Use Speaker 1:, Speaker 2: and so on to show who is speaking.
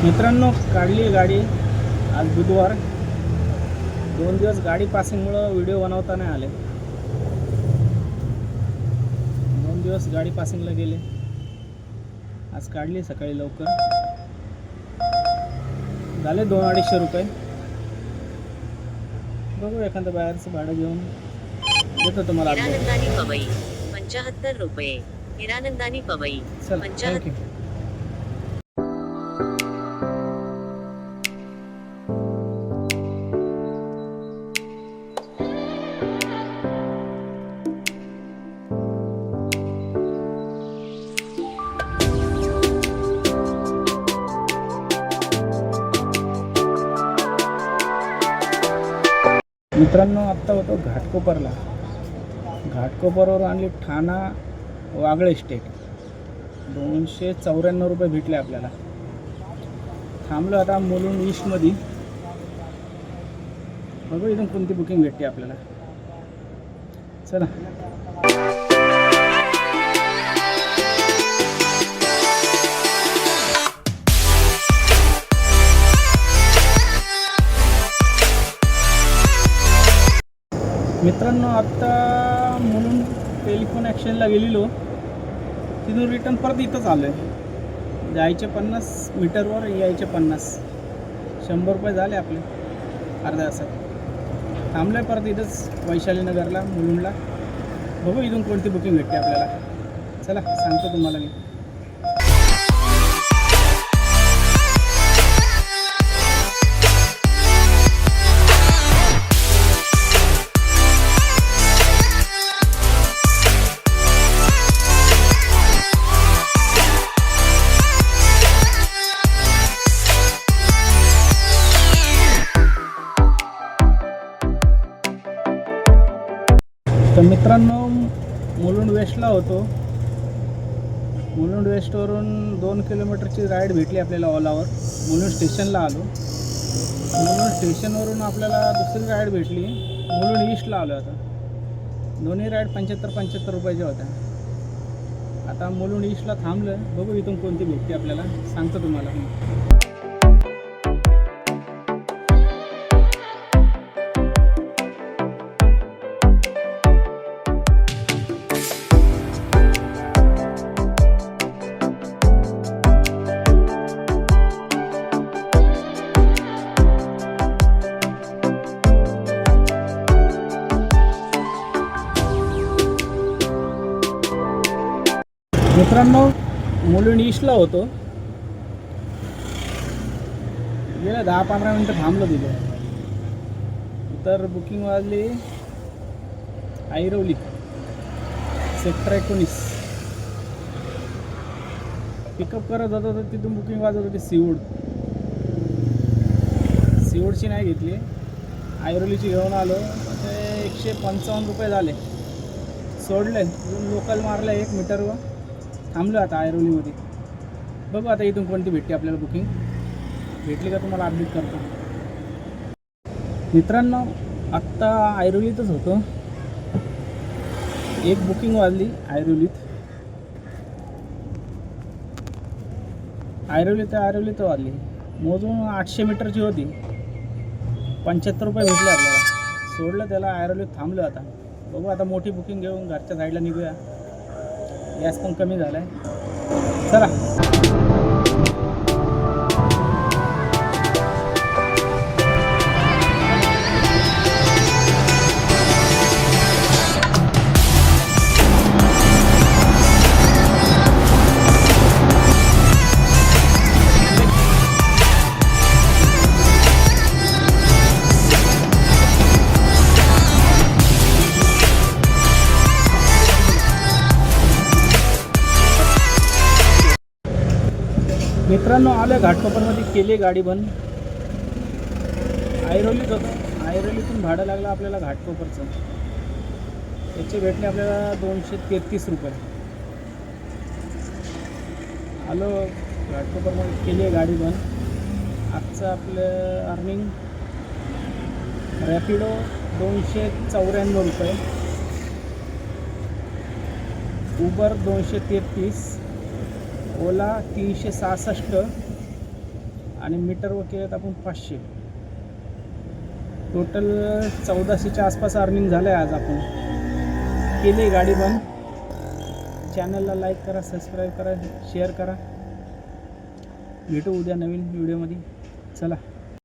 Speaker 1: मित्रांनो, काढली गाडी आज बुधवार. 2 दिवस गाडी पासिंगमुळं व्हिडिओ बनवता नाही आले. 2 दिवस गाडी पासिंगला गेले. आज काढली सकाळी लवकर. झाले 200-250 रुपये. बघू एखादं बाहेरचं भाडं घेऊन देतो तुम्हाला.
Speaker 2: हिरानंदानी पवई 75 रुपये. हिरानंदानी पवई
Speaker 1: चल,
Speaker 2: 75.
Speaker 1: थँक्यू. मित्रांनो, आत्ता होतो घाटकोपरला. घाटकोपरवर आणली ठाणा वागळे स्टेट. 294 रुपये भेटले आपल्याला. थांबलो आता मुलुंड ईस्टमध्ये. बघू इथून कोणती बुकिंग भेटते आपल्याला. चला. मित्रांनो, आत्ता मुलुंड टेलिफोन ॲक्शनला गेलेलो. तिथून रिटर्न परत इथंच आलो आहे. जायचे 50 मीटरवर, यायचे 50. 100 रुपये झाले आपले अर्ध्या तासात. थांबलो आहे परत इथंच वैशालीनगरला, मुलुंडला. बघू इथून कोणती बुकिंग भेटते आपल्याला. चला, सांगतो तुम्हाला मी. तर मित्रांनो, मुलुंड वेस्टला होतो. मुलुंड वेस्टवरून 2 किलोमीटरची राईड भेटली आपल्याला ओलावर. मुलुंड स्टेशनला आलो. मुलुंड स्टेशनवरून आपल्याला दुसरी राईड भेटली. मुलुंड ईस्टला आलो आता. दोन्ही राईड 75 रुपयाच्या होत्या. आता मुलुंड ईस्टला थांबलं. बघू इथून कोणती भेटते आपल्याला, सांगतो तुम्हाला. मित्रांनो, मुलुंड ईस्टला होतो. गेल्या 10-15 मिनटं थांबलो तिथे. तर बुकिंग वाजली ऐरोली सेक्टर 19. पिकअप करत होतो तर तिथून बुकिंग वाजत होती सीवूड. सीवूडची नाही घेतली, ऐरोलीची घेऊन आलो. ते 155 रुपये झाले. सोडले, लोकल मारलं 1 मीटरवर. थांबलो आता ऐरोलीमध्ये. बघू आता इथून कोणती भेटते आपल्याला बुकिंग. भेटली का तुम्हाला अपडेट करतो. मित्रांनो, आत्ता ऐरोलीतच होतो. एक बुकिंग वाजली ऐरोलीत. ऐरोलीत वाजली. मोजून 800 मीटरची होती. 75 रुपये भेटले आपल्याला. सोडलं त्याला, ऐरोलीत थांबलो आता. बघू आता मोठी बुकिंग घेऊन घरच्या साईडला निघूया. गॅस पण कमी झाला आहे. चला. मित्रांनो, आलं घाटकोपरमध्ये. केली गाडी बंद. ऐरोलीत होतं. ऐरोलीतून भाडं लागलं आपल्याला घाटकोपरचं. त्याचे भेटले आपल्याला 233 रुपये. आलो घाटकोपरमध्ये. केली गाडी बंद. आजचं आपलं अर्निंग रॅपिडो 294 रुपये. उबर 233, ओला 366 आणि मीटरवर केलेत आपण 500. टोटल 1400च्या आसपास अर्निंग झालं आहे आज आपण. केली गाडी बंद. चॅनलला लाईक करा, सबस्क्राईब करा, शेअर करा. भेटू उद्या नवीन व्हिडिओमध्ये. चला.